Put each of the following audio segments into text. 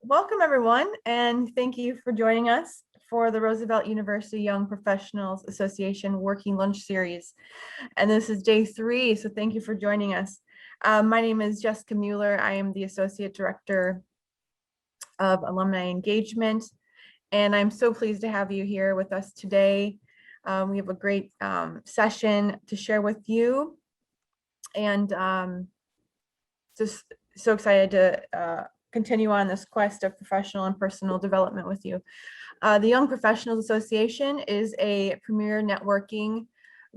Welcome, everyone, and thank you for joining us for the Roosevelt University Young Professionals Association Working Lunch Series. And this is day 3, so thank you for joining us. My name is Jessica Mueller. I am the Associate Director of Alumni Engagement, and I'm so pleased to have you here with us today. We have a great session to share with you, and just so excited to continue on this quest of professional and personal development with you. The Young Professionals Association is a premier networking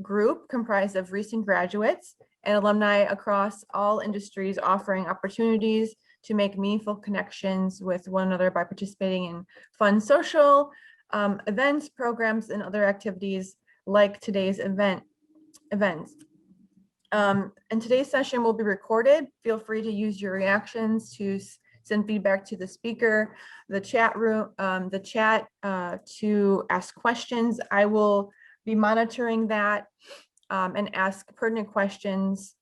group comprised of recent graduates and alumni across all industries, offering opportunities to make meaningful connections with one another by participating in fun social events, programs, and other activities like today's events. And today's session will be recorded. Feel free to use your reactions to send feedback to the speaker, the chat room, the chat to ask questions. I will be monitoring that and ask pertinent questions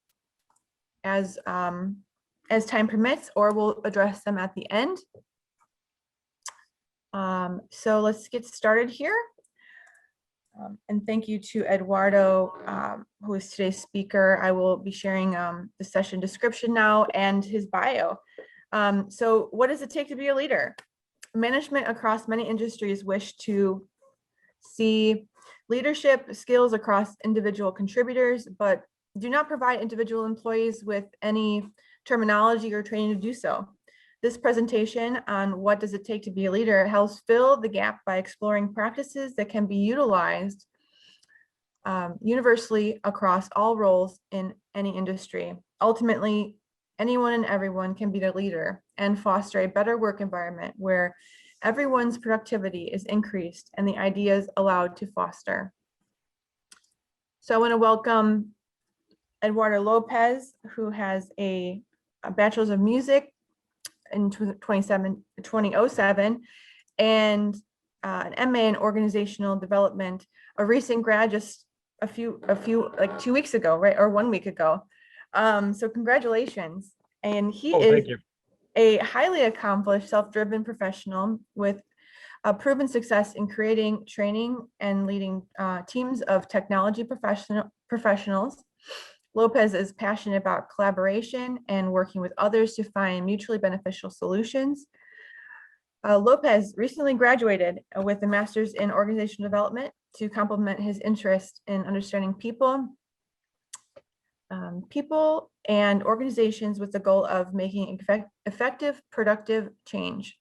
as time permits, or we'll address them at the end. So let's get started here. And thank you to Eduardo, who is today's speaker. I will be sharing the session description now and his bio. So what does it take to be a leader? Management across many industries wish to see leadership skills across individual contributors, but do not provide individual employees with any terminology or training to do so. This presentation on what does it take to be a leader helps fill the gap by exploring practices that can be utilized universally across all roles in any industry. Ultimately, anyone and everyone can be a leader and foster a better work environment where everyone's productivity is increased and the ideas allowed to foster. So I want to welcome Eduardo Lopez, who has a Bachelor's of Music in 2007 and an MA in Organizational Development, a recent grad just a few like 2 weeks ago, right, or 1 week ago. So congratulations. And he is a highly accomplished, self-driven professional with a proven success in creating, training, and leading teams of technology professionals. Lopez is passionate about collaboration and working with others to find mutually beneficial solutions. Lopez recently graduated with a master's in organizational development to complement his interest in understanding people and organizations with the goal of making effective, productive change.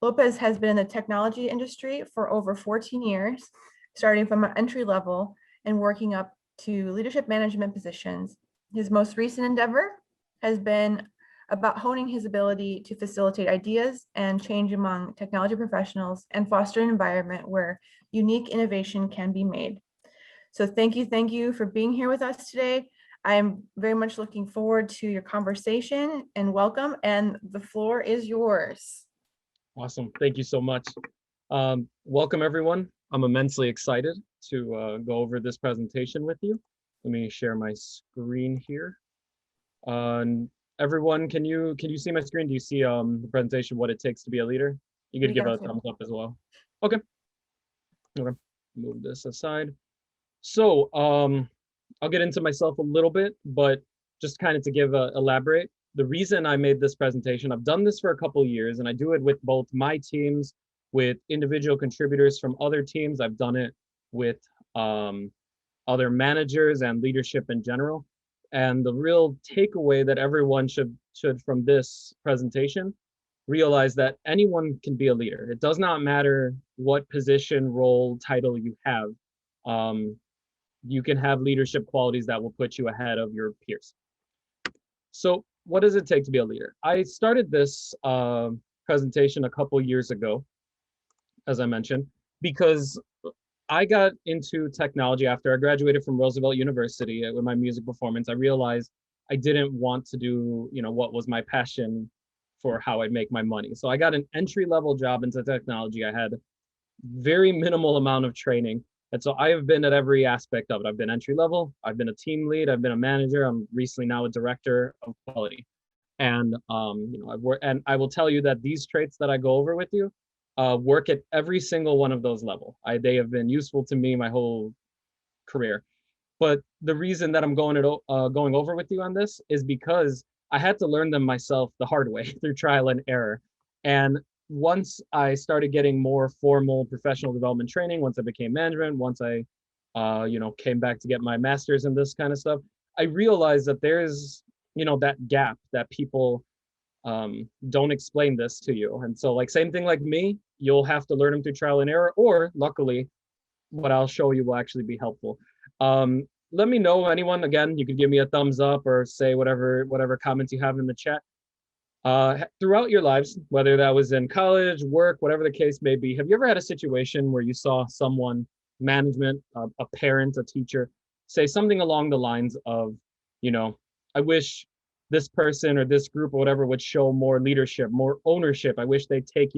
Lopez has been in the technology industry for over 14 years, starting from an entry level and working up to leadership management positions. His most recent endeavor has been about honing his ability to facilitate ideas and change among technology professionals and foster an environment where unique innovation can be made. So thank you for being here with us today. I am very much looking forward to your conversation, and welcome, and the floor is yours. Awesome. Thank you so much. Welcome, everyone. I'm immensely excited to go over this presentation with you. Let me share my screen here. Everyone, can you see my screen? Do you see the presentation, what it takes to be a leader? You could give a thumbs up as well. Okay. Okay. Move this aside. So I'll get into myself a little bit, but just kind of to elaborate. The reason I made this presentation, I've done this for a couple of years, and I do it with both my teams, with individual contributors from other teams. I've done it with other managers and leadership in general. And the real takeaway that everyone should from this presentation, realize that anyone can be a leader. It does not matter what position, role, title you have. You can have leadership qualities that will put you ahead of your peers. So what does it take to be a leader? I started this presentation a couple years ago, as I mentioned, because I got into technology after I graduated from Roosevelt University with my music performance. I realized I didn't want to do, what was my passion for how I'd make my money. So I got an entry-level job into technology. I had very minimal amount of training. And so I have been at every aspect of it. I've been entry level, I've been a team lead, I've been a manager, I'm recently now a director of quality. And I've worked, and I will tell you that these traits that I go over with you work at every single one of those levels. They have been useful to me my whole career. But the reason that I'm going over with you on this is because I had to learn them myself the hard way through trial and error. And once I started getting more formal professional development training, once I became management, once I, came back to get my master's in this kind of stuff, I realized that there's, that gap that people don't explain this to you. And so, like, same thing like me, you'll have to learn them through trial and error, or luckily, what I'll show you will actually be helpful. Let me know, anyone, again, you could give me a thumbs up or say whatever comments you have in the chat. Throughout your lives, whether that was in college, work, whatever the case may be, have you ever had a situation where you saw someone, management, a parent, a teacher, say something along the lines of, I wish this person or this group or whatever would show more leadership, more ownership. I wish they'd take,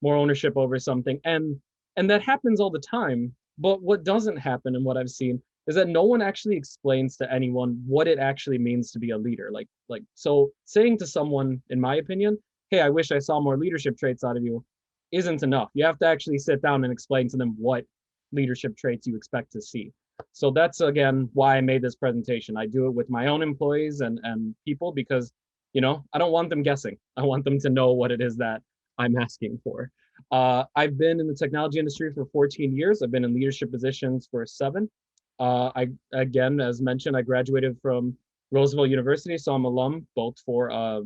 more ownership over something. And that happens all the time. But what doesn't happen, and what I've seen, is that no one actually explains to anyone what it actually means to be a leader. So saying to someone, in my opinion, hey, I wish I saw more leadership traits out of you, isn't enough. You have to actually sit down and explain to them what leadership traits you expect to see. So that's, again, why I made this presentation. I do it with my own employees and people because, I don't want them guessing. I want them to know what it is that I'm asking for. I've been in the technology industry for 14 years. I've been in leadership positions for 7. Again, as mentioned, I graduated from Roosevelt University, so I'm alum both for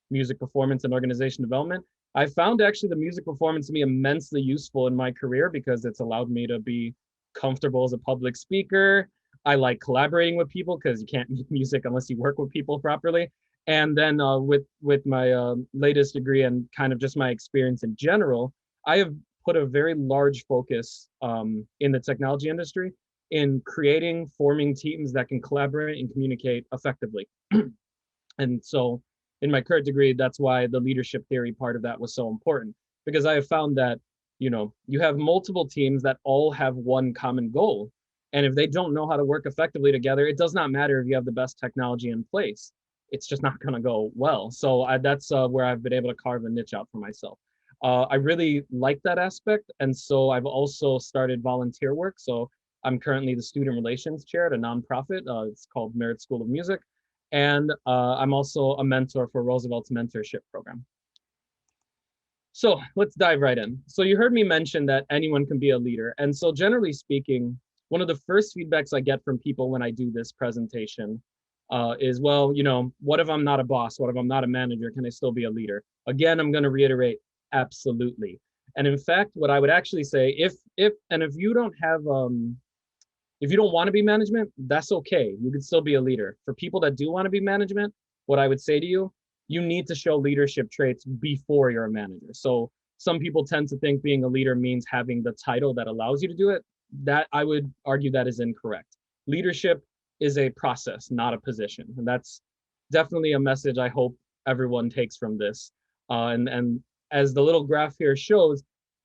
music performance and organization development. I found actually the music performance to be immensely useful in my career because it's allowed me to be comfortable as a public speaker. I like collaborating with people because you can't make music unless you work with people properly. And then with my latest degree and kind of just my experience in general, I have put a very large focus in the technology industry in creating, forming teams that can collaborate and communicate effectively. And so in my current degree, that's why the leadership theory part of that was so important, because I have found that, you have multiple teams that all have one common goal. And if they don't know how to work effectively together, it does not matter if you have the best technology in place. It's just not going to go well. So that's where I've been able to carve a niche out for myself. I really like that aspect. And so I've also started volunteer work. So I'm currently the student relations chair at a nonprofit. It's called Merit School of Music. And I'm also a mentor for Roosevelt's mentorship program. So let's dive right in. So you heard me mention that anyone can be a leader. And so generally speaking, one of the first feedbacks I get from people when I do this presentation is, well, what if I'm not a boss? What if I'm not a manager? Can I still be a leader? Again, I'm going to reiterate, absolutely. And in fact, what I would actually say, if you don't have, if you don't want to be management, that's okay. You can still be a leader. For people that do want to be management, what I would say to you, you need to show leadership traits before you're a manager. So some people tend to think being a leader means having the title that allows you to do it. That, I would argue, that is incorrect. Leadership is a process, not a position. And that's definitely a message I hope everyone takes from this. And as the little graph here shows,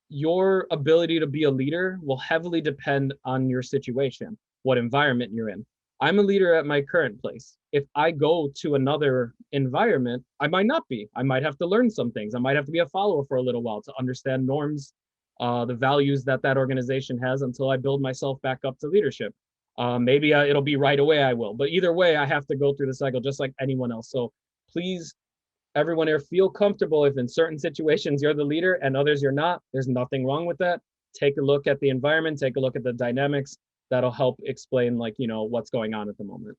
your ability to be a leader will heavily depend on your situation, what environment you're in. I'm a leader at my current place. If I go to another environment, I might not be. I might have to learn some things. I might have to be a follower for a little while to understand norms, the values that organization has, until I build myself back up to leadership. Maybe it'll be right away, I will. But either way, I have to go through the cycle just like anyone else. So please, everyone here, feel comfortable if in certain situations you're the leader and others you're not. There's nothing wrong with that. Take a look at the environment, take a look at the dynamics. That'll help explain, what's going on at the moment.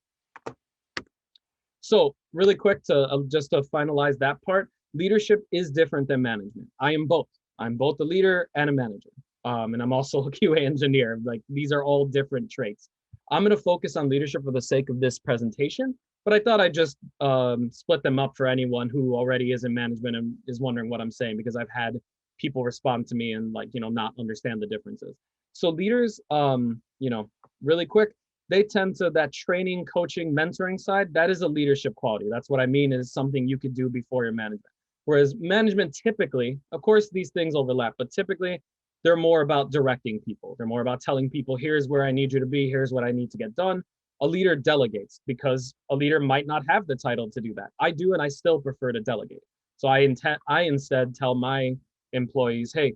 So really quick just to finalize that part, leadership is different than management. I am both. I'm both a leader and a manager. And I'm also a QA engineer. These are all different traits. I'm going to focus on leadership for the sake of this presentation, but I thought I'd just split them up for anyone who already is in management and is wondering what I'm saying, because I've had people respond to me and not understand the differences. So leaders, really quick, they tend to, that training, coaching, mentoring side, that is a leadership quality. That's what I mean, is something you could do before your management. Whereas management typically, of course, these things overlap, but typically they're more about directing people. They're more about telling people, here's where I need you to be, here's what I need to get done. A leader delegates because a leader might not have the title to do that. I do, and I still prefer to delegate. So I instead tell my employees, hey,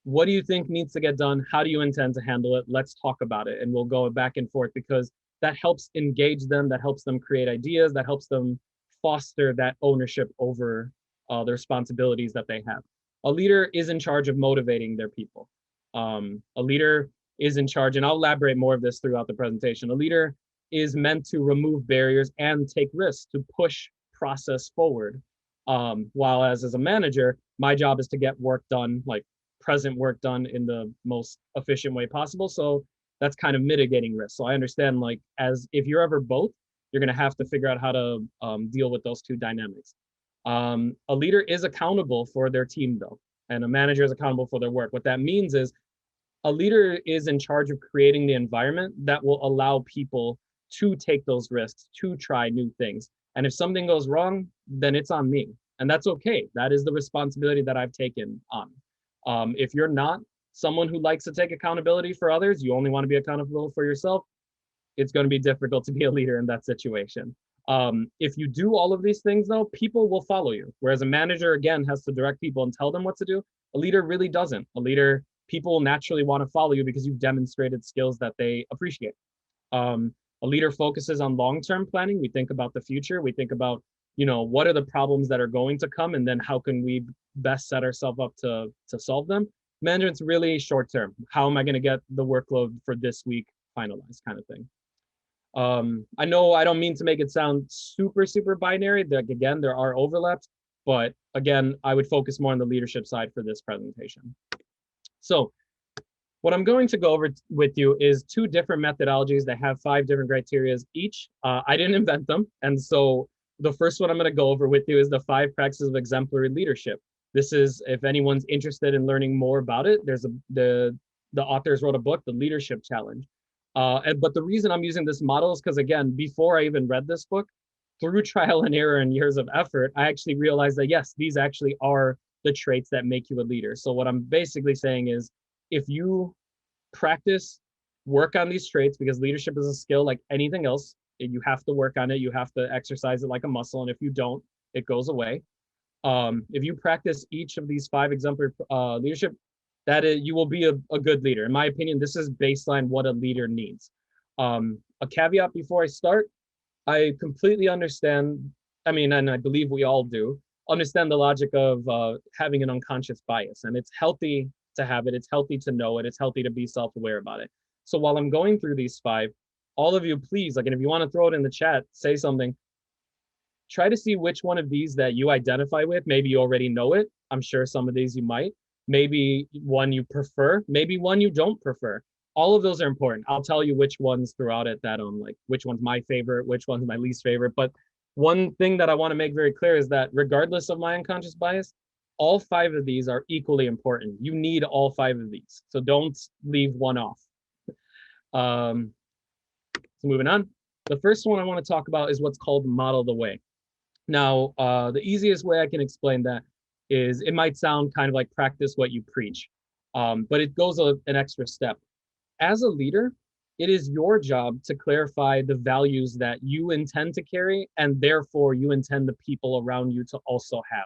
what do you think needs to get done? How do you intend to handle it? Let's talk about it. And we'll go back and forth, because that helps engage them, that helps them create ideas, that helps them foster that ownership over the responsibilities that they have. A leader is in charge of motivating their people. A leader is in charge, and I'll elaborate more of this throughout the presentation. A leader is meant to remove barriers and take risks to push process forward. While as a manager, my job is to get work done, like present work done, in the most efficient way possible. So that's kind of mitigating risk. So I understand, like, as if you're ever both, you're going to have to figure out how to deal with those two dynamics. A leader is accountable for their team, though, and a manager is accountable for their work. What that means is a leader is in charge of creating the environment that will allow people to take those risks, to try new things. And if something goes wrong, then it's on me. And that's okay. That is the responsibility that I've taken on. If you're not someone who likes to take accountability for others, you only want to be accountable for yourself, it's going to be difficult to be a leader in that situation. If you do all of these things, though, people will follow you. Whereas a manager, again, has to direct people and tell them what to do. A leader really doesn't. A leader, people will naturally want to follow you because you've demonstrated skills that they appreciate. A leader focuses on long-term planning. We think about the future. We think about, what are the problems that are going to come, and then how can we best set ourselves up to solve them. Management's really short-term. How am I going to get the workload for this week finalized, kind of thing. I know I don't mean to make it sound super binary. Like, again, there are overlaps, but again, I would focus more on the leadership side for this presentation. So what I'm going to go over with you is 2 different methodologies that have 5 different criteria each. I didn't invent them. And so the first one I'm going to go over with you is the 5 practices of exemplary leadership. This is, if anyone's interested in learning more about it, there's the authors wrote a book, The Leadership Challenge. But the reason I'm using this model is because, again, before I even read this book, through trial and error and years of effort, I actually realized that, yes, these actually are the traits that make you a leader. So what I'm basically saying is, if you practice, work on these traits, because leadership is a skill like anything else, you have to work on it, you have to exercise it like a muscle, and if you don't, it goes away. If you practice each of these 5 exemplary leadership, that is, you will be a good leader. In my opinion, this is baseline what a leader needs. A caveat before I start, I completely understand, and I believe we all do, understand the logic of having an unconscious bias. And it's healthy to have it, it's healthy to know it, it's healthy to be self-aware about it. So while I'm going through these 5, all of you, please, and if you want to throw it in the chat, say something. Try to see which one of these that you identify with. Maybe you already know it. I'm sure some of these you might. Maybe one you prefer, maybe one you don't prefer. All of those are important. I'll tell you which ones throughout it that like which one's my favorite, which one's my least favorite. But one thing that I want to make very clear is that regardless of my unconscious bias, all 5 of these are equally important. You need all 5 of these. So don't leave one off. So moving on. The first one I want to talk about is what's called model the way. Now, the easiest way I can explain that is, it might sound kind of like practice what you preach, but it goes an extra step. As a leader, it is your job to clarify the values that you intend to carry, and therefore you intend the people around you to also have.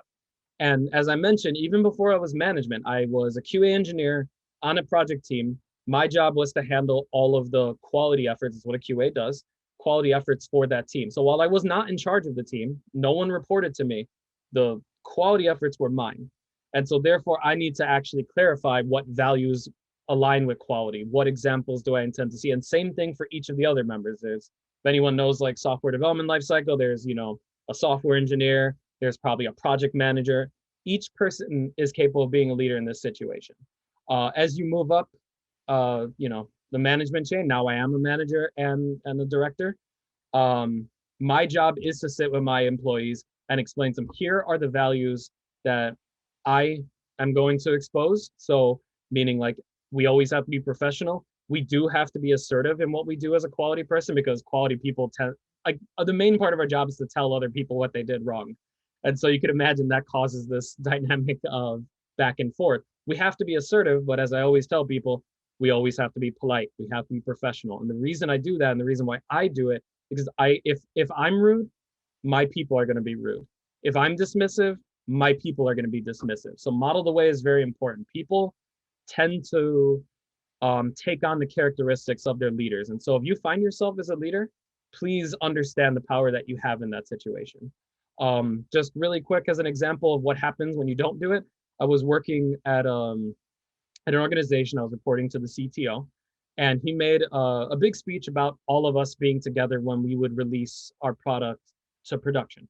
And as I mentioned, even before I was management, I was a QA engineer on a project team. My job was to handle all of the quality efforts, is what a QA does, quality efforts for that team. So while I was not in charge of the team, no one reported to me, the quality efforts were mine. And so therefore I need to actually clarify what values align with quality. What examples do I intend to see? And same thing for each of the other members. There's, if anyone knows like software development lifecycle, there's, a software engineer, there's probably a project manager. Each person is capable of being a leader in this situation. As you move up, the management chain, now I am a manager and a director. My job is to sit with my employees and explain to them, here are the values that I am going to expose. So meaning like, we always have to be professional. We do have to be assertive in what we do as a quality person, because quality people the main part of our job is to tell other people what they did wrong. And so you could imagine that causes this dynamic of back and forth. We have to be assertive, but as I always tell people, We always have to be polite. We have to be professional. And the reason I do that, and the reason why I do it, because if I'm rude, my people are going to be rude. If I'm dismissive, my people are going to be dismissive. So model the way is very important. People tend to take on the characteristics of their leaders. And so if you find yourself as a leader, please understand the power that you have in that situation. Just really quick as an example of what happens when you don't do it. I was working at an organization. I was reporting to the CTO, and he made a big speech about all of us being together when we would release our product to production.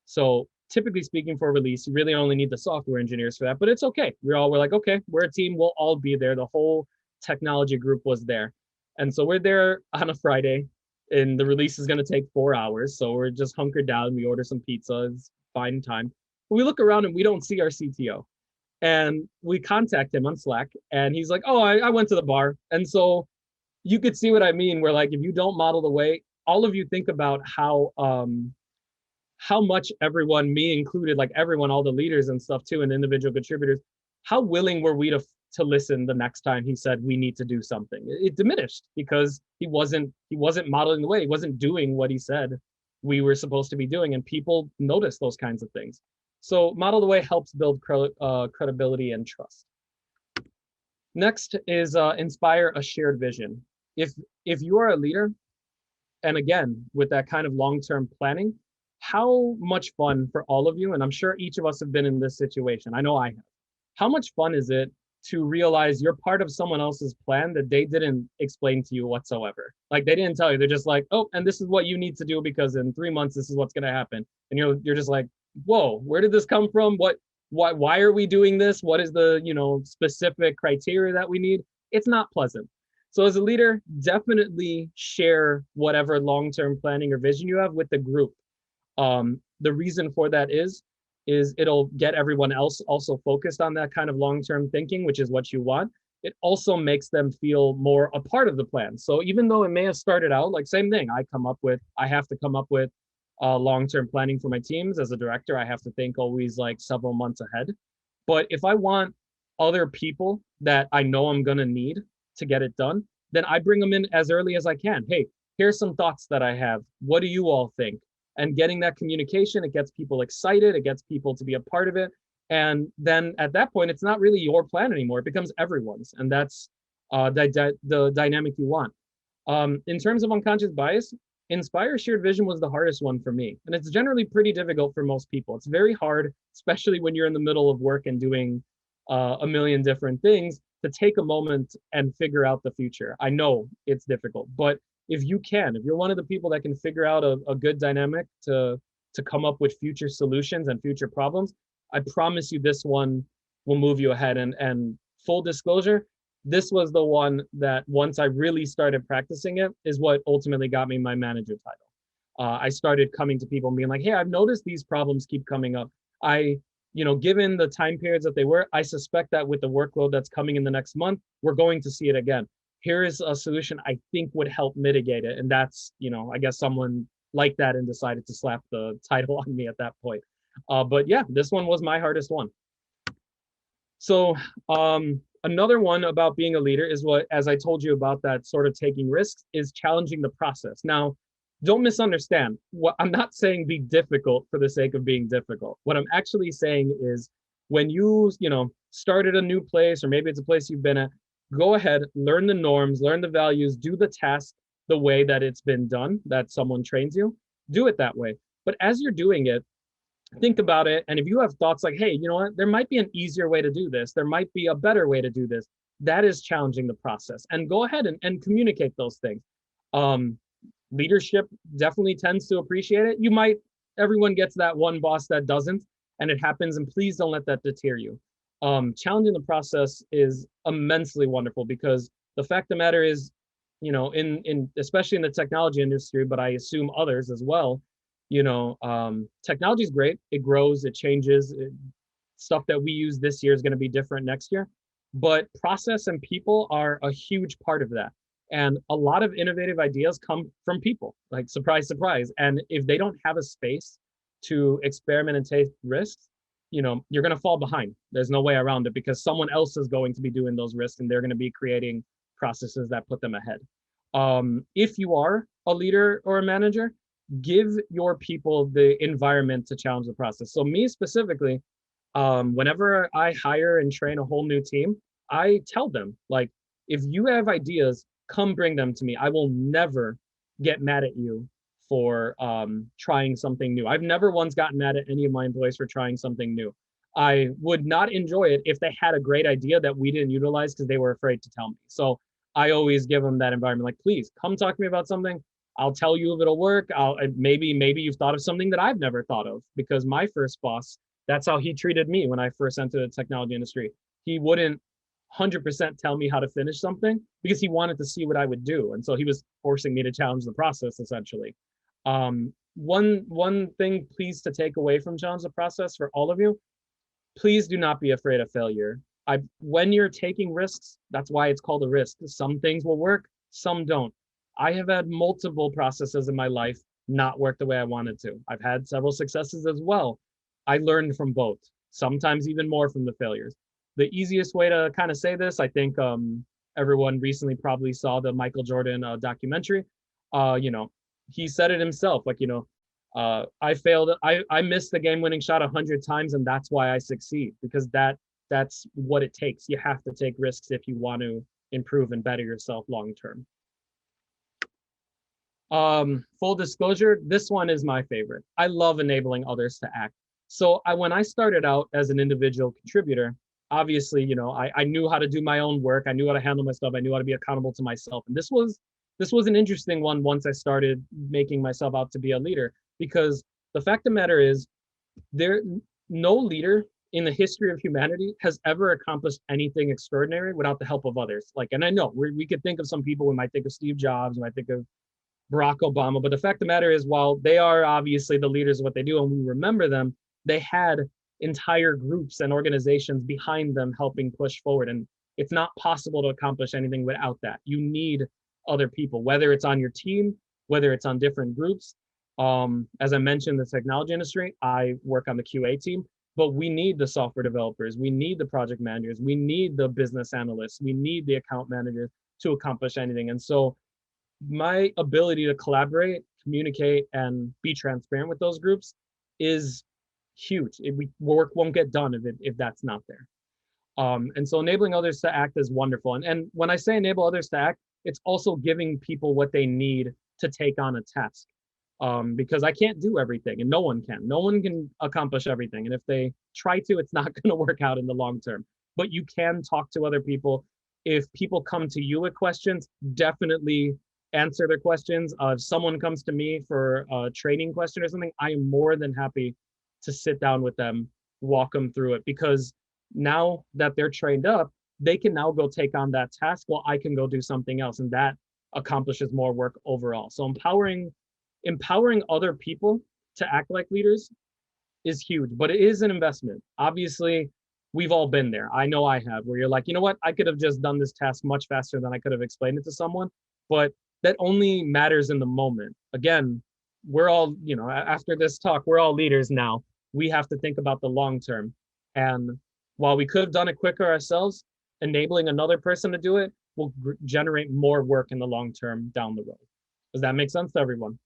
So typically speaking, for release, you really only need the software engineers for that, but it's okay. We're like, okay, we're a team. We'll all be there. The whole technology group was there. And so we're there on a Friday, and the release is going to take 4 hours. So we're just hunkered down. We order some pizza. It's fine time. But we look around and we don't see our CTO. And we contact him on Slack, and he's like, oh, I went to the bar. And so you could see what I mean, where like, if you don't model the way, all of you think about how much everyone, me included, like everyone, all the leaders and stuff too, and individual contributors, how willing were we to listen the next time he said we need to do something? It diminished because he wasn't modeling the way. He wasn't doing what he said we were supposed to be doing, and people notice those kinds of things. So model the way helps build credibility and trust. Next is inspire a shared vision. If you are a leader, and again, with that kind of long-term planning, how much fun for all of you, and I'm sure each of us have been in this situation. I know I have. How much fun is it to realize you're part of someone else's plan that they didn't explain to you whatsoever? Like, they didn't tell you. They're just like, oh, and this is what you need to do because in 3 months, this is what's going to happen. And you're just like, whoa, where did this come from? Why are we doing this? What is the, specific criteria that we need? It's not pleasant. So as a leader, definitely share whatever long-term planning or vision you have with the group. The reason for that is it'll get everyone else also focused on that kind of long-term thinking, which is what you want. It also makes them feel more a part of the plan. So even though it may have started out like same thing, I have to come up with long-term planning for my teams. As a director, I have to think always like several months ahead. But if I want other people that I know I'm going to need to get it done, then I bring them in as early as I can. Hey, here's some thoughts that I have. What do you all think? And getting that communication, it gets people excited. It gets people to be a part of it. And then at that point, it's not really your plan anymore. It becomes everyone's. And that's the dynamic you want. In terms of unconscious bias, inspire shared vision was the hardest one for me. And it's generally pretty difficult for most people. It's very hard, especially when you're in the middle of work and doing a million different things, to take a moment and figure out the future. I know it's difficult, but if you're one of the people that can figure out a good dynamic to come up with future solutions and future problems, I promise you this one will move you ahead. And full disclosure, this was the one that once I really started practicing it is what ultimately got me my manager title. I started coming to people and being like, hey, I've noticed these problems keep coming up. Given the time periods that they were, I suspect that with the workload that's coming in the next month, we're going to see it again. Here is a solution I think would help mitigate it. And that's, I guess someone liked that and decided to slap the title on me at that point. But yeah, this one was my hardest one. So another one about being a leader is what, as I told you about that sort of taking risks, is challenging the process. Now, don't misunderstand. What I'm not saying be difficult for the sake of being difficult. What I'm actually saying is when you started a new place, or maybe it's a place you've been at, go ahead, learn the norms, learn the values, do the task the way that it's been done, that someone trains you, do it that way. But as you're doing it, think about it. And if you have thoughts like, hey, you know what, there might be an easier way to do this, there might be a better way to do this, that is challenging the process. And go ahead and communicate those things. Leadership definitely tends to appreciate it. Everyone gets that one boss that doesn't, and it happens, and please don't let that deter you. Challenging the process is immensely wonderful, because the fact of the matter is, in especially in the technology industry, but I assume others as well, technology is great. It grows, it changes. Stuff that we use this year is going to be different next year. But process and people are a huge part of that. And a lot of innovative ideas come from people, like surprise, surprise. And if they don't have a space to experiment and take risks, you're going to fall behind. There's no way around it, because someone else is going to be doing those risks, and they're going to be creating processes that put them ahead. If you are a leader or a manager, give your people the environment to challenge the process. So me specifically, whenever I hire and train a whole new team, I tell them, like, if you have ideas, come bring them to me. I will never get mad at you for trying something new. I've never once gotten mad at any of my employees for trying something new. I would not enjoy it if they had a great idea that we didn't utilize because they were afraid to tell me. So I always give them that environment, like, please come talk to me about something. I'll tell you if it'll work. Maybe you've thought of something that I've never thought of, because my first boss, that's how he treated me when I first entered the technology industry. He wouldn't 100% tell me how to finish something because he wanted to see what I would do. And so he was forcing me to challenge the process, essentially. One thing, please, to take away from challenge the process for all of you, please do not be afraid of failure. When you're taking risks, that's why it's called a risk. Some things will work, some don't. I have had multiple processes in my life not work the way I wanted to. I've had several successes as well. I learned from both, sometimes even more from the failures. The easiest way to kind of say this, I think everyone recently probably saw the Michael Jordan documentary. He said it himself, like, I failed. I missed the game-winning shot 100 times, and that's why I succeed, because that's what it takes. You have to take risks if you want to improve and better yourself long term. Full disclosure, this one is my favorite. I love enabling others to act. So when I started out as an individual contributor, obviously, I knew how to do my own work. I knew how to handle my stuff. I knew how to be accountable to myself. And this was an interesting one once I started making myself out to be a leader, because the fact of the matter is, no leader in the history of humanity has ever accomplished anything extraordinary without the help of others. And I know we could think of some people. We might think of Steve Jobs, we might think of Barack Obama, but the fact of the matter is, while they are obviously the leaders of what they do and we remember them, they had entire groups and organizations behind them helping push forward. And it's not possible to accomplish anything without that. You need other people, whether it's on your team, whether it's on different groups. As I mentioned, the technology industry, I work on the QA team, but we need the software developers, we need the project managers, we need the business analysts, we need the account managers to accomplish anything. And so my ability to collaborate, communicate, and be transparent with those groups is huge. Work won't get done if that's not there. And so enabling others to act is wonderful. And when I say enable others to act, it's also giving people what they need to take on a task. Because I can't do everything, and no one can. No one can accomplish everything. And if they try to, it's not going to work out in the long term. But you can talk to other people. If people come to you with questions, definitely answer their questions. If someone comes to me for a training question or something, I am more than happy to sit down with them, walk them through it, because now that they're trained up, they can now go take on that task while I can go do something else, and that accomplishes more work overall. So empowering other people to act like leaders is huge, but it is an investment. Obviously, we've all been there. I know I have, where you're like, you know what, I could have just done this task much faster than I could have explained it to someone, but that only matters in the moment. Again, we're all, after this talk, we're all leaders now. We have to think about the long term. And while we could have done it quicker ourselves, enabling another person to do it will generate more work in the long term down the road. Does that make sense to everyone?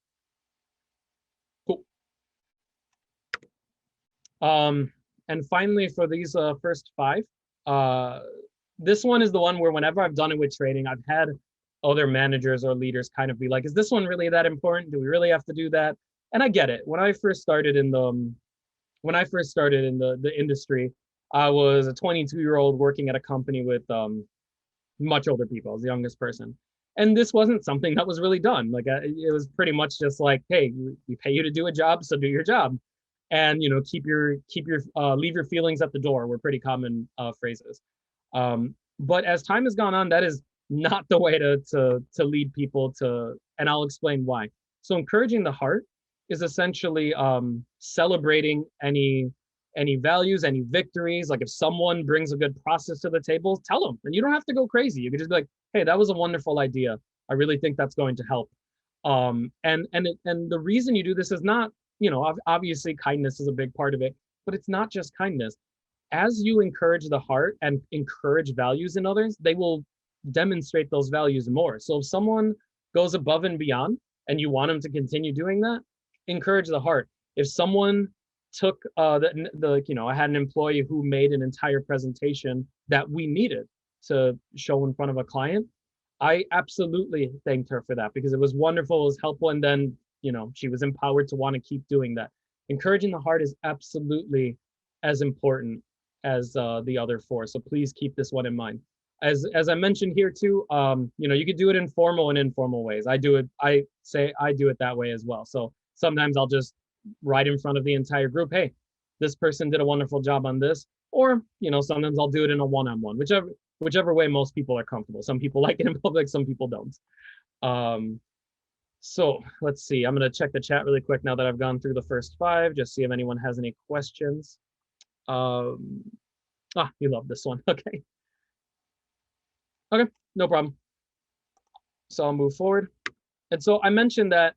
Cool. And finally, for these first 5, this one is the one where whenever I've done it with training, I've had other managers or leaders kind of be like, is this one really that important? Do we really have to do that? And I get it. When I first started in the industry, I was a 22-year-old working at a company with much older people. I was the youngest person. And this wasn't something that was really done. It was pretty much just like, hey, we pay you to do a job, so do your job. And leave your feelings at the door were pretty common phrases. But as time has gone on, that is not the way to lead people and I'll explain why. So encouraging the heart is essentially celebrating any values, any victories. Like if someone brings a good process to the table, tell them, and you don't have to go crazy. You could just be like, hey, that was a wonderful idea. I really think that's going to help. And the reason you do this is not, obviously kindness is a big part of it, but it's not just kindness. As you encourage the heart and encourage values in others, they will demonstrate those values more. So if someone goes above and beyond and you want them to continue doing that, encourage the heart. If someone took I had an employee who made an entire presentation that we needed to show in front of a client, I absolutely thanked her for that because it was wonderful, it was helpful, and then she was empowered to want to keep doing that. Encouraging the heart is absolutely as important as the other four. So please keep this one in mind. As I mentioned here too, you could do it in formal and informal ways. I do it that way as well. So sometimes I'll just write in front of the entire group, hey, this person did a wonderful job on this. Or, sometimes I'll do it in a one-on-one, whichever way most people are comfortable. Some people like it in public, some people don't. So let's see, I'm going to check the chat really quick now that I've gone through the first 5, just see if anyone has any questions. You love this one. Okay. Okay, no problem. So I'll move forward. And so I mentioned that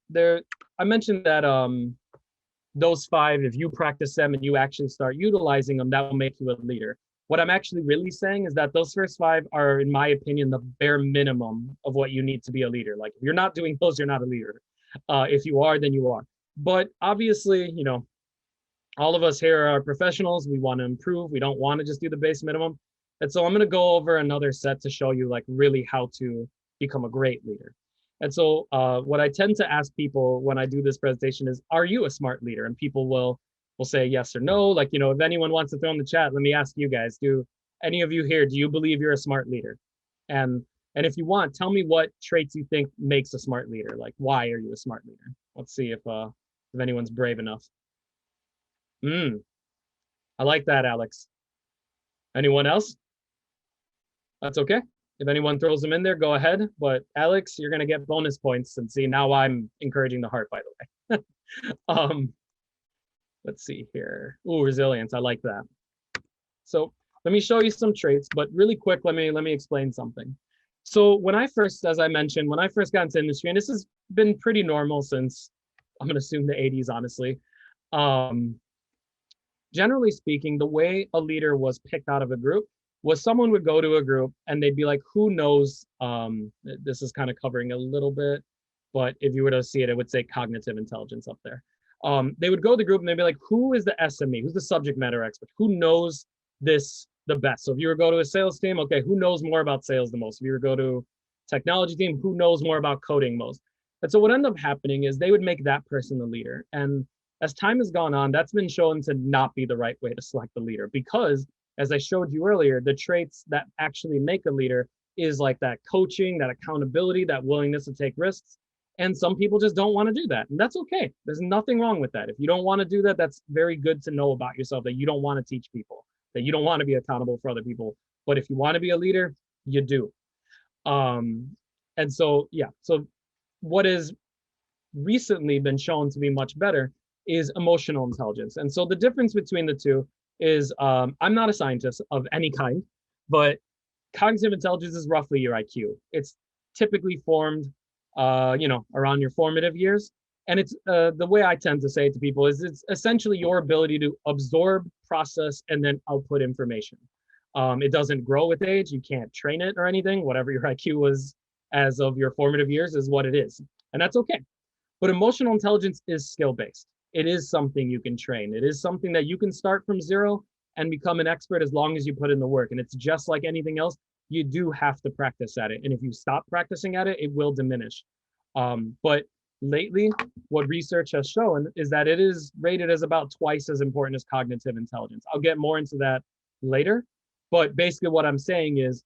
those 5, if you practice them and you actually start utilizing them, that will make you a leader. What I'm actually really saying is that those first 5 are, in my opinion, the bare minimum of what you need to be a leader. Like if you're not doing those, you're not a leader. If you are, then you are. But obviously, all of us here are professionals. We want to improve. We don't want to just do the base minimum. And so I'm going to go over another set to show you like really how to become a great leader. And so what I tend to ask people when I do this presentation is, are you a smart leader? And people will say yes or no. Like, if anyone wants to throw in the chat, let me ask you guys, do any of you here, do you believe you're a smart leader? And if you want, tell me what traits you think makes a smart leader. Like, why are you a smart leader? Let's see if anyone's brave enough. I like that, Alex. Anyone else? That's okay. If anyone throws them in there, go ahead. But Alex, you're going to get bonus points. And see, now I'm encouraging the heart, by the way. Let's see here. Ooh, resilience. I like that. So let me show you some traits, but really quick, let me explain something. So when I first, as I mentioned, when I first got into industry, and this has been pretty normal since, I'm going to assume the 80s, honestly. Generally speaking, the way a leader was picked out of a group was someone would go to a group and they'd be like, who knows, this is kind of covering a little bit, but if you were to see it, it would say cognitive intelligence up there. They would go to the group and they'd be like, who is the SME? Who's the subject matter expert? Who knows this the best? So if you were to go to a sales team, okay, who knows more about sales the most? If you were to go to a technology team, who knows more about coding most? And so what ended up happening is they would make that person the leader. And as time has gone on, that's been shown to not be the right way to select the leader because, as I showed you earlier, the traits that actually make a leader is like that coaching, that accountability, that willingness to take risks. And some people just don't want to do that. And that's okay. There's nothing wrong with that. If you don't want to do that, that's very good to know about yourself, that you don't want to teach people, that you don't want to be accountable for other people. But if you want to be a leader, you do. And so, yeah, so what has recently been shown to be much better is emotional intelligence. And so the difference between the two is I'm not a scientist of any kind, but cognitive intelligence is roughly your IQ. It's typically formed around your formative years. And it's the way I tend to say it to people is it's essentially your ability to absorb, process, and then output information. It doesn't grow with age. You can't train it or anything. Whatever your IQ was as of your formative years is what it is. And that's okay. But emotional intelligence is skill-based. It is something you can train. It is something that you can start from zero and become an expert as long as you put in the work. And it's just like anything else. You do have to practice at it. And if you stop practicing at it, it will diminish. But lately, what research has shown is that it is rated as about twice as important as cognitive intelligence. I'll get more into that later. But basically what I'm saying is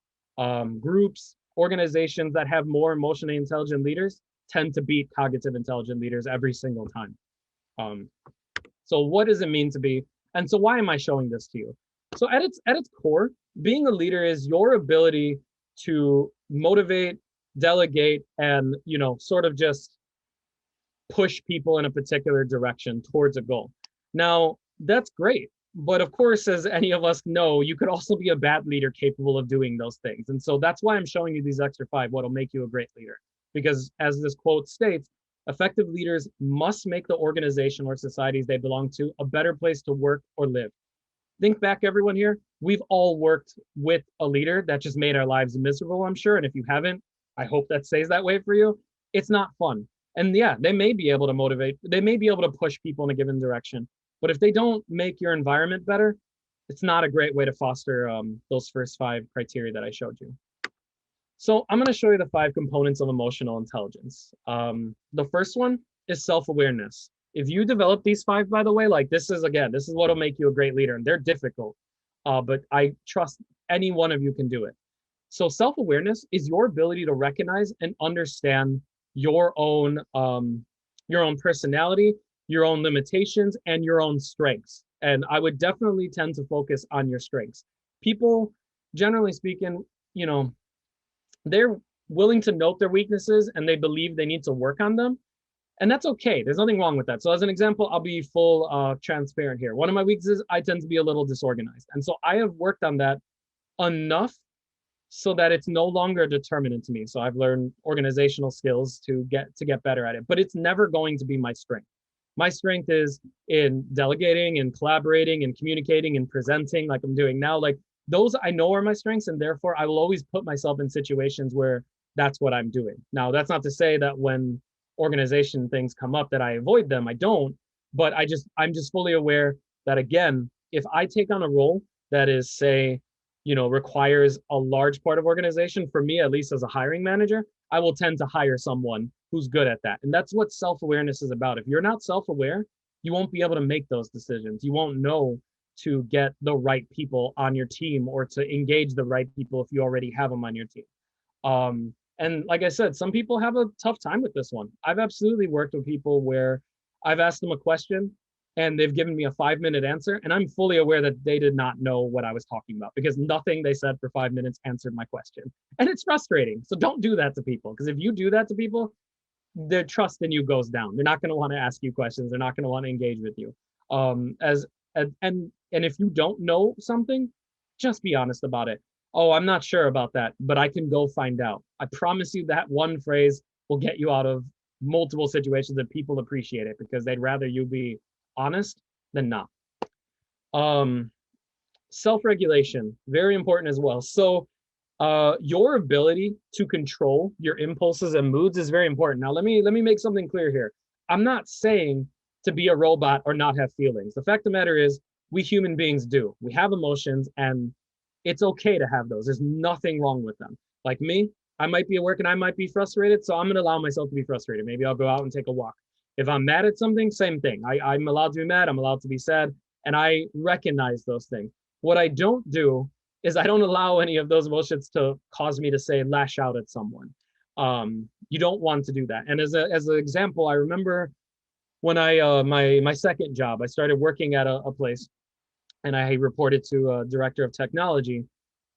groups, organizations that have more emotionally intelligent leaders tend to beat cognitive intelligent leaders every single time. So what does it mean to be, and so why am I showing this to you? So at its core, being a leader is your ability to motivate, delegate, and sort of just push people in a particular direction towards a goal. Now, that's great. But of course, as any of us know, you could also be a bad leader capable of doing those things. And so that's why I'm showing you these extra 5, what'll make you a great leader. Because as this quote states, effective leaders must make the organization or societies they belong to a better place to work or live. think back, everyone here, we've all worked with a leader that just made our lives miserable, I'm sure. And if you haven't, I hope that stays that way for you. It's not fun. And yeah, they may be able to motivate, they may be able to push people in a given direction. But if they don't make your environment better, it's not a great way to foster those first 5 criteria that I showed you. So I'm going to show you the 5 components of emotional intelligence. The first one is self-awareness. If you develop these 5, by the way, like this is what will make you a great leader. And they're difficult, but I trust any one of you can do it. So self-awareness is your ability to recognize and understand your own personality, your own limitations, and your own strengths. And I would definitely tend to focus on your strengths. People, generally speaking, they're willing to note their weaknesses and they believe they need to work on them. And that's okay. There's nothing wrong with that. So as an example, I'll be full transparent here. One of my weaknesses, I tend to be a little disorganized. And so I have worked on that enough so that it's no longer a determinant to me. So I've learned organizational skills to get better at it, but it's never going to be my strength. My strength is in delegating and collaborating and communicating and presenting like I'm doing now. Like those I know are my strengths, and therefore I will always put myself in situations where that's what I'm doing. Now, that's not to say that when organization things come up that I avoid them. I don't, but I'm just fully aware that, again, if I take on a role that is, say, requires a large part of organization, for me, at least as a hiring manager, I will tend to hire someone who's good at that. And that's what self-awareness is about. If you're not self-aware, you won't be able to make those decisions. You won't know to get the right people on your team or to engage the right people if you already have them on your team. And like I said, some people have a tough time with this one. I've absolutely worked with people where I've asked them a question and they've given me a 5-minute answer, and I'm fully aware that they did not know what I was talking about because nothing they said for 5 minutes answered my question. And it's frustrating. So don't do that to people, because if you do that to people, their trust in you goes down. They're not going to want to ask you questions. They're not going to want to engage with you. And if you don't know something, just be honest about it. Oh, I'm not sure about that, but I can go find out. I promise you that one phrase will get you out of multiple situations that people appreciate it because they'd rather you be honest than not. Self-regulation, very important as well. So your ability to control your impulses and moods is very important. Now, let me make something clear here. I'm not saying to be a robot or not have feelings. The fact of the matter is, we human beings do. We have emotions, and it's okay to have those. There's nothing wrong with them. Like me, I might be at work and I might be frustrated, so I'm going to allow myself to be frustrated. Maybe I'll go out and take a walk. If I'm mad at something, same thing. I'm allowed to be mad. I'm allowed to be sad. And I recognize those things. What I don't do is I don't allow any of those emotions to cause me to say, lash out at someone. You don't want to do that. And as an example, I remember when I, my second job, I started working at a place and I reported to a director of technology.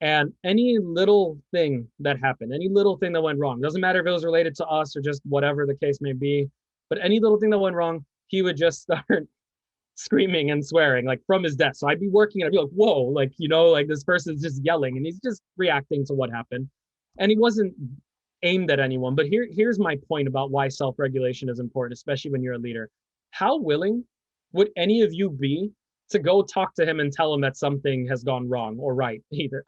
And any little thing that happened, any little thing that went wrong, doesn't matter if it was related to us or just whatever the case may be, but any little thing that went wrong, he would just start screaming and swearing like from his desk. So I'd be working and I'd be like, whoa, like, like this person's just yelling and he's just reacting to what happened. And he wasn't aimed at anyone. But here's my point about why self-regulation is important, especially when you're a leader. How willing would any of you be to go talk to him and tell him that something has gone wrong or right, either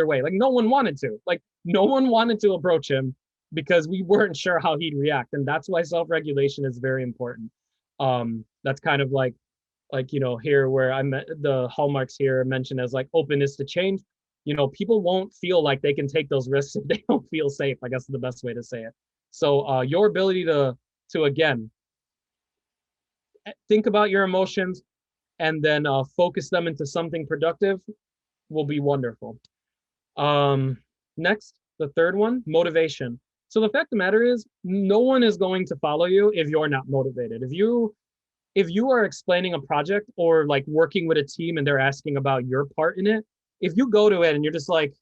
way? Like no one wanted to approach him because we weren't sure how he'd react. And that's why self-regulation is very important. That's kind of like here where I met the hallmarks here mentioned as like openness to change. People won't feel like they can take those risks if they don't feel safe, I guess is the best way to say it. So your ability to again, think about your emotions and then focus them into something productive will be wonderful. Next, the third one, motivation. So the fact of the matter is, no one is going to follow you if you're not motivated. If you are explaining a project or like working with a team and they're asking about your part in it, if you go to it and you're just like,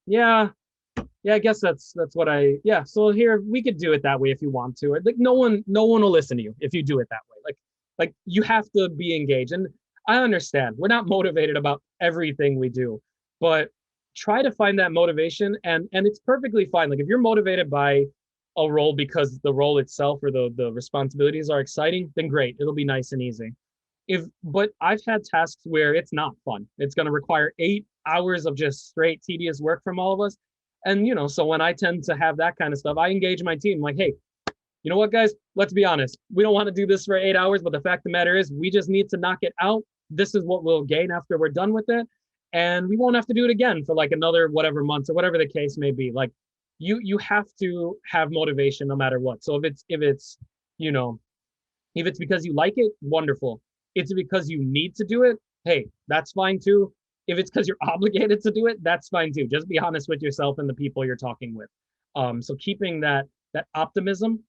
yeah, I guess that's what so here, we could do it that way if you want to. Like no one will listen to you if you do it that way. Like you have to be engaged. And I understand we're not motivated about everything we do, but try to find that motivation and it's perfectly fine. Like if you're motivated by a role because the role itself or the responsibilities are exciting, then great. It'll be nice and easy. But I've had tasks where it's not fun. It's going to require 8 hours of just straight tedious work from all of us. And, so when I tend to have that kind of stuff, I engage my team like, hey, you know what, guys, let's be honest. We don't want to do this for 8 hours, but the fact of the matter is we just need to knock it out. This is what we'll gain after we're done with it. And we won't have to do it again for like another whatever months or whatever the case may be. Like you have to have motivation no matter what. So if it's because you like it, wonderful. It's because you need to do it. Hey, that's fine too. If it's because you're obligated to do it, that's fine too. Just be honest with yourself and the people you're talking with. So keeping that optimism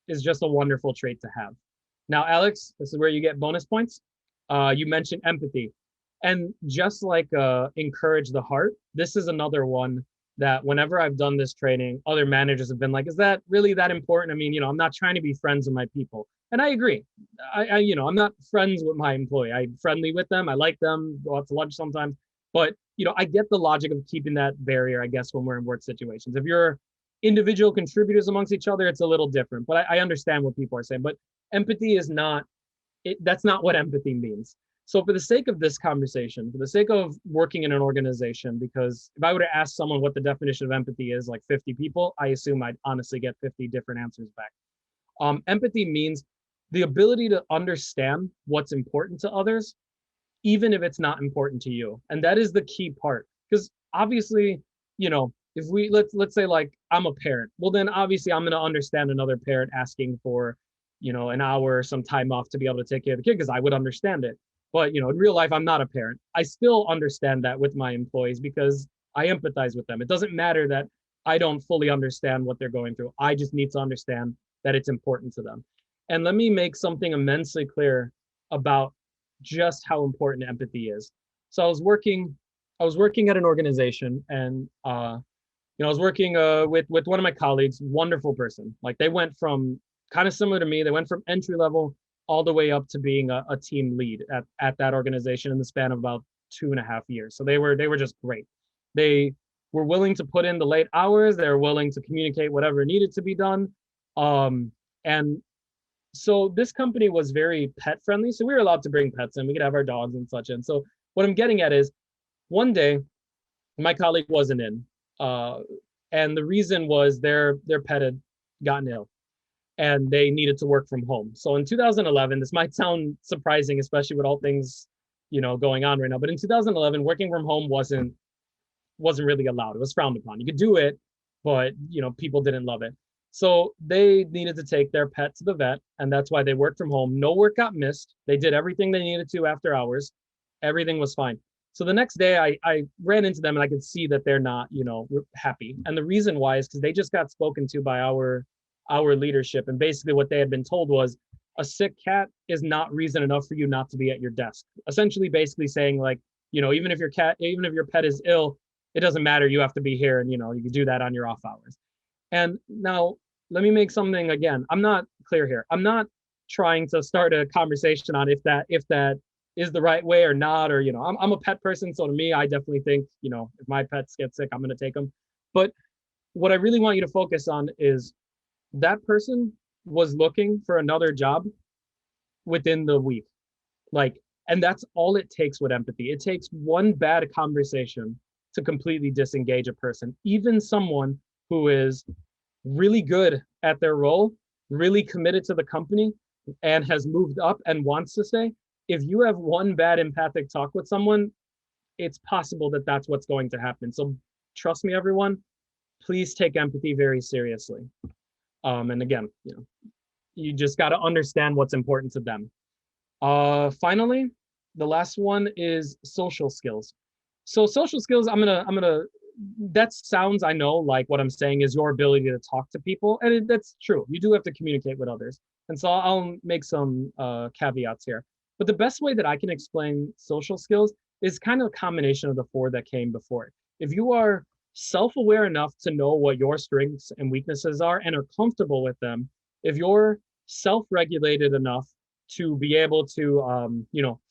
is just a wonderful trait to have. Now, Alex, this is where you get bonus points. You mentioned empathy. And just like encourage the heart, this is another one that whenever I've done this training, other managers have been like, is that really that important? I mean, I'm not trying to be friends with my people. And I agree. I'm not friends with my employee. I'm friendly with them. I like them, go out to lunch sometimes. But, I get the logic of keeping that barrier, I guess, when we're in work situations. If you're individual contributors amongst each other, it's a little different. But I understand what people are saying. But empathy is not, that's not what empathy means. So for the sake of this conversation, for the sake of working in an organization, because if I were to ask someone what the definition of empathy is, like 50 people, I assume I'd honestly get 50 different answers back. Empathy means the ability to understand what's important to others, even if it's not important to you. And that is the key part. Because obviously, if we let's say like I'm a parent, well then obviously I'm going to understand another parent asking for, an hour or some time off to be able to take care of the kid, because I would understand it. But, in real life, I'm not a parent. I still understand that with my employees because I empathize with them. It doesn't matter that I don't fully understand what they're going through. I just need to understand that it's important to them. And let me make something immensely clear about just how important empathy is. So I was working at an organization, and I was working with one of my colleagues, wonderful person. Like they went from kind of similar to me. They went from entry level all the way up to being a team lead at that organization in the span of about 2.5 years. So they were just great. They were willing to put in the late hours. They were willing to communicate whatever needed to be done. And so this company was very pet friendly. So we were allowed to bring pets in. We could have our dogs and such. And so what I'm getting at is one day my colleague wasn't in. And the reason was their pet had gotten ill, and they needed to work from home. So in 2011, this might sound surprising, especially with all things, going on right now. But in 2011, working from home wasn't really allowed. It was frowned upon. You could do it, but people didn't love it. So they needed to take their pet to the vet, and that's why they worked from home. No work got missed. They did everything they needed to after hours. Everything was fine. So the next day I ran into them, and I could see that they're not, happy. And the reason why is because they just got spoken to by our leadership. And basically what they had been told was a sick cat is not reason enough for you not to be at your desk. Essentially basically saying like, even if your pet is ill, it doesn't matter. You have to be here, and, you can do that on your off hours. And now let me make something again. I'm not clear here. I'm not trying to start a conversation on if that is the right way or not, or, I'm a pet person. So to me, I definitely think, if my pets get sick, I'm going to take them. But what I really want you to focus on is that person was looking for another job within the week. And that's all it takes with empathy. It takes one bad conversation to completely disengage a person, even someone who is really good at their role, really committed to the company, and has moved up and wants to stay. If you have one bad empathic talk with someone, it's possible that that's what's going to happen. So trust me, everyone, please take empathy very seriously. And again, you just got to understand what's important to them. Finally, the last one is social skills. So social skills, that sounds, I know, like what I'm saying is your ability to talk to people. And that's true. You do have to communicate with others. And so I'll make some caveats here. But the best way that I can explain social skills is kind of a combination of the 4 that came before it. If you are self-aware enough to know what your strengths and weaknesses are and are comfortable with them, if you're self-regulated enough to be able to,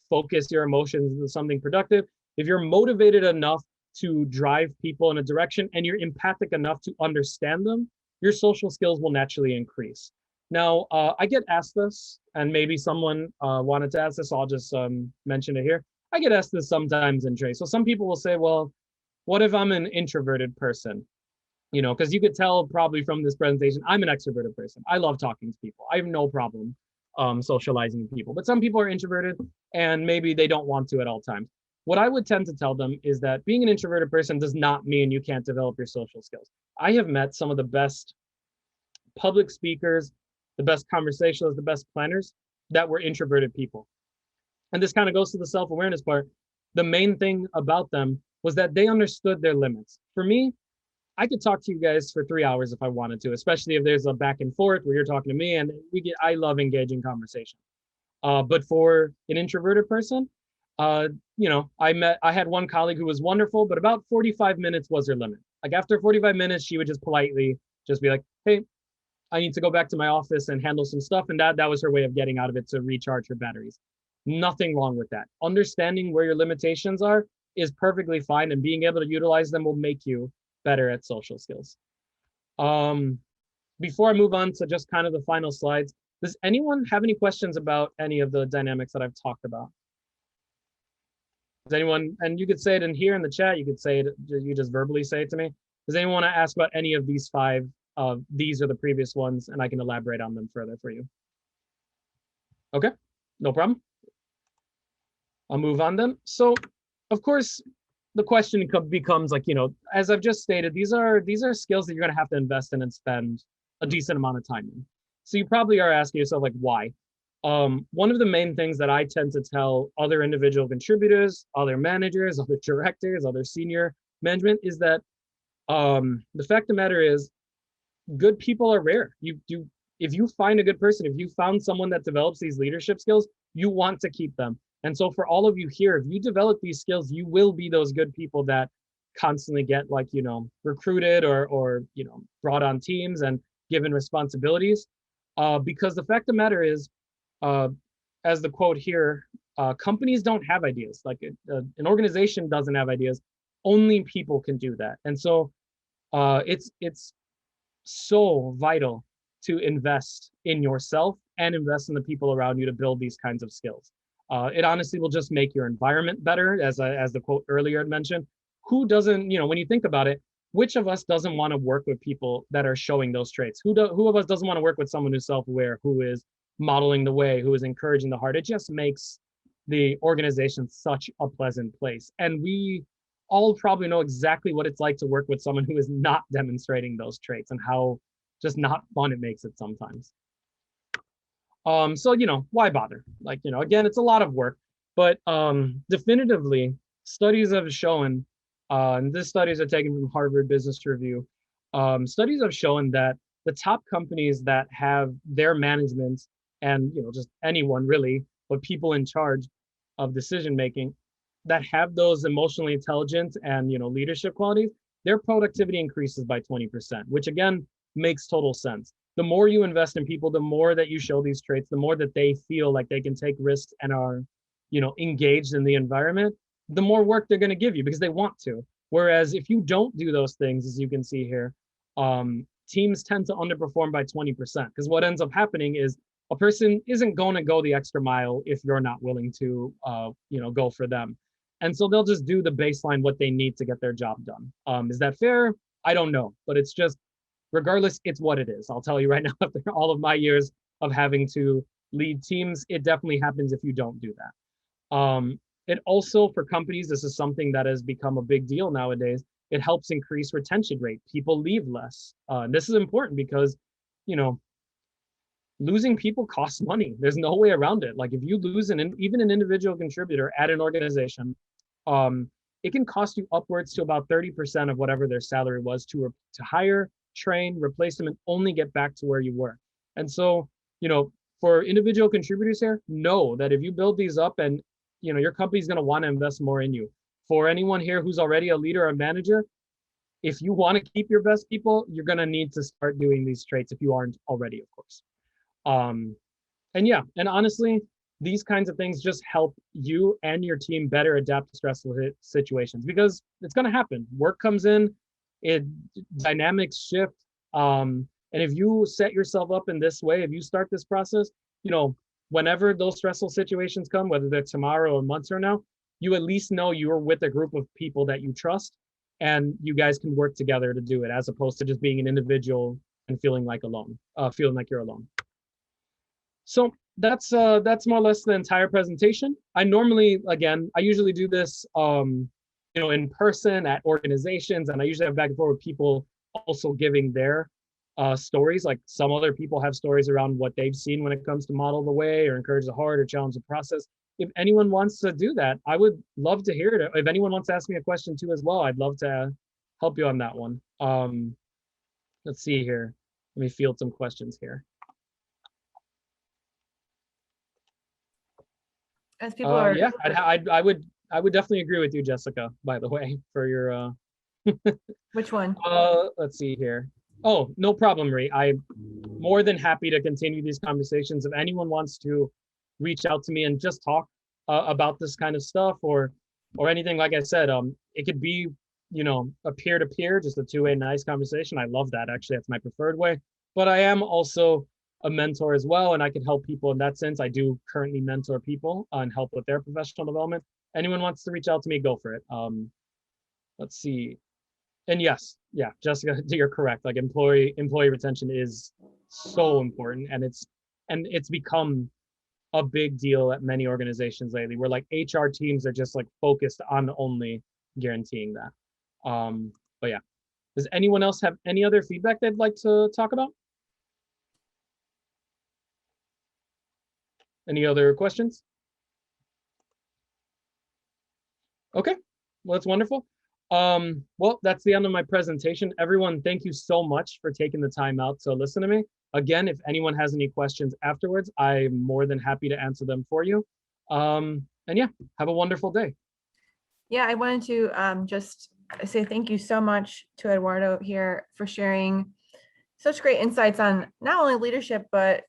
focus your emotions into something productive, if you're motivated enough to drive people in a direction, and you're empathic enough to understand them, your social skills will naturally increase. Now, I get asked this, and maybe someone wanted to ask this, so I'll just mention it here. I get asked this sometimes in trade. So some people will say, well, what if I'm an introverted person? You know, because you could tell probably from this presentation, I'm an extroverted person. I love talking to people. I have no problem socializing with people. But some people are introverted and maybe they don't want to at all times. What I would tend to tell them is that being an introverted person does not mean you can't develop your social skills. I have met some of the best public speakers, the best conversationalists, the best planners that were introverted people. And this kind of goes to the self-awareness part. The main thing about them was that they understood their limits. For me, I could talk to you guys for 3 hours if I wanted to, especially if there's a back and forth where you're talking to me and I love engaging conversation. But for an introverted person, you know, I had one colleague who was wonderful, but about 45 minutes was her limit. Like after 45 minutes, she would just politely just be like, hey, I need to go back to my office and handle some stuff. And that was her way of getting out of it to recharge her batteries. Nothing wrong with that. Understanding where your limitations are is perfectly fine, and being able to utilize them will make you better at social skills. Before I move on to just kind of the final slides, does anyone have any questions about any of the dynamics that I've talked about? Does anyone, and you could say it in here in the chat, you could say it, you just verbally say it to me. Does anyone want to ask about any of these 5? These are the previous ones, and I can elaborate on them further for you. Okay, no problem. I'll move on then. So, of course, the question becomes like, you know, as I've just stated, these are skills that you're going to have to invest in and spend a decent amount of time in. So you probably are asking yourself, like, why? One of the main things that I tend to tell other individual contributors, other managers, other directors, other senior management is that the fact of the matter is, good people are rare. If you find a good person, if you found someone that develops these leadership skills, you want to keep them. And so for all of you here, if you develop these skills, you will be those good people that constantly get, like, you know, recruited or you know, brought on teams and given responsibilities. Because the fact of the matter is, as the quote here, companies don't have ideas. Like an organization doesn't have ideas. Only people can do that. And so it's so vital to invest in yourself and invest in the people around you to build these kinds of skills. It honestly will just make your environment better, as the quote earlier had mentioned. Who doesn't, you know, when you think about it, which of us doesn't want to work with people that are showing those traits? Who of us doesn't want to work with someone who's self-aware, who is modeling the way, who is encouraging the heart? It just makes the organization such a pleasant place. And we all probably know exactly what it's like to work with someone who is not demonstrating those traits and how just not fun it makes it sometimes. So, you know, why bother? Like, you know, again, it's a lot of work, but definitively studies have shown, and these studies are taken from Harvard Business Review, studies have shown that the top companies that have their management and, you know, just anyone really, but people in charge of decision making that have those emotionally intelligent and, you know, leadership qualities, their productivity increases by 20%, which again makes total sense. The more you invest in people, the more that you show these traits, the more that they feel like they can take risks and are, you know, engaged in the environment, the more work they're going to give you because they want to. Whereas if you don't do those things, as you can see here, teams tend to underperform by 20%, because what ends up happening is a person isn't going to go the extra mile if you're not willing to, you know, go for them. And so they'll just do the baseline, what they need to get their job done. Is that fair? I don't know, but it's just, regardless, it's what it is. I'll tell you right now, after all of my years of having to lead teams, it definitely happens if you don't do that. It also, for companies, this is something that has become a big deal nowadays. It helps increase retention rate. People leave less. And this is important because, you know, losing people costs money. There's no way around it. Like if you lose even an individual contributor at an organization, it can cost you upwards to about 30% of whatever their salary was to hire, train, replace them, and only get back to where you were. And so, you know, for individual contributors here, know that if you build these up and, you know, your company's going to want to invest more in you. For anyone here who's already a leader or a manager, if you want to keep your best people, you're going to need to start doing these traits if you aren't already, of course. And yeah, and honestly, these kinds of things just help you and your team better adapt to stressful situations, because it's going to happen. Work comes in, dynamics shift, and And if you set yourself up in this way, if you start this process, you know, whenever those stressful situations come, whether they're tomorrow or months from now, you at least know you're with a group of people that you trust and you guys can work together to do it, as opposed to just being an individual and feeling like feeling like you're alone. So that's more or less the entire presentation. I normally, again, I usually do this, you know, in person at organizations, and I usually have back and forth with people also giving their stories. Like some other people have stories around what they've seen when it comes to model the way or encourage the heart or challenge the process. If anyone wants to do that, I would love to hear it. If anyone wants to ask me a question too as well, I'd love to help you on that one. Let's see here. Let me field some questions here. As people are, yeah, I would definitely agree with you, Jessica, by the way, for your which one? Let's see here. Oh, no problem, Marie. I'm more than happy to continue these conversations. If anyone wants to reach out to me and just talk about this kind of stuff or anything, like I said, it could be, you know, a peer-to-peer, just a two-way nice conversation. I love that. Actually, that's my preferred way. But I am also a mentor as well, and I can help people in that sense. I do currently mentor people and help with their professional development. Anyone wants to reach out to me, go for it. Let's see. And yes, yeah, Jessica, you're correct. Like employee retention is so important, and it's become a big deal at many organizations lately, where like HR teams are just like focused on only guaranteeing that. But yeah, does anyone else have any other feedback they'd like to talk about? Any other questions? Okay, well, that's wonderful. Well, that's the end of my presentation. Everyone, thank you so much for taking the time out to listen to me. Again, if anyone has any questions afterwards, I'm more than happy to answer them for you. And yeah, have a wonderful day. Yeah, I wanted to just say thank you so much to Eduardo here for sharing such great insights on not only leadership, but,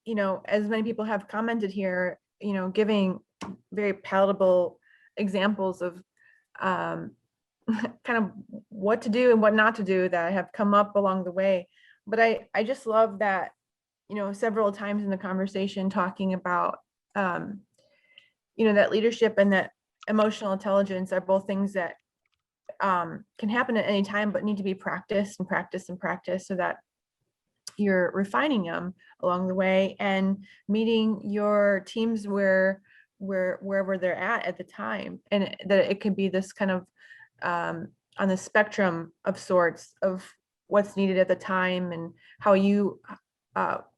you know, as many people have commented here, you know, giving very palatable examples of kind of what to do and what not to do that have come up along the way. But I just love that, you know, several times in the conversation talking about, you know, that leadership and that emotional intelligence are both things that can happen at any time, but need to be practiced and practiced and practiced so that you're refining them along the way and meeting your teams wherever they're at the time. And that it could be this kind of on the spectrum of sorts of what's needed at the time and how you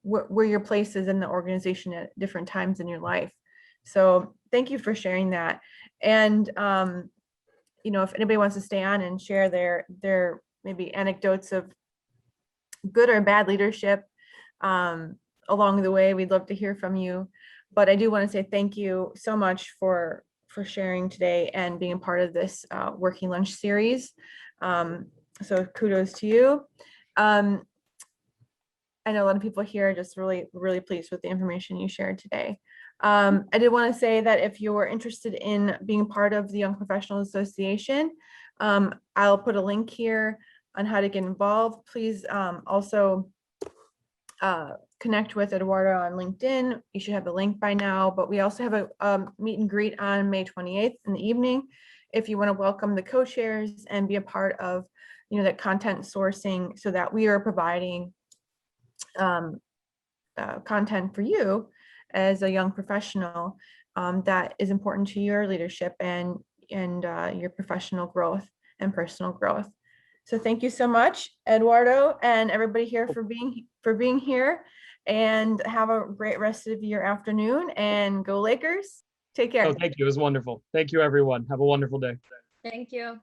where your place is in the organization at different times in your life. So thank you for sharing that. And you know, if anybody wants to stay on and share their maybe anecdotes of good or bad leadership along the way, we'd love to hear from you. But I do want to say thank you so much for sharing today and being a part of this Working Lunch series. So kudos to you. I know a lot of people here are just really, really pleased with the information you shared today. I did want to say that if you're interested in being part of the Young Professionals Association, I'll put a link here on how to get involved. Please also connect with Eduardo on LinkedIn. You should have the link by now, but we also have a meet and greet on May 28th in the evening. If you want to welcome the co-chairs and be a part of, you know, that content sourcing so that we are providing content for you as a young professional that is important to your leadership and your professional growth and personal growth. So thank you so much, Eduardo, and everybody here for being here, and have a great rest of your afternoon, and go Lakers. Take care. Oh, thank you. It was wonderful. Thank you, everyone. Have a wonderful day. Thank you.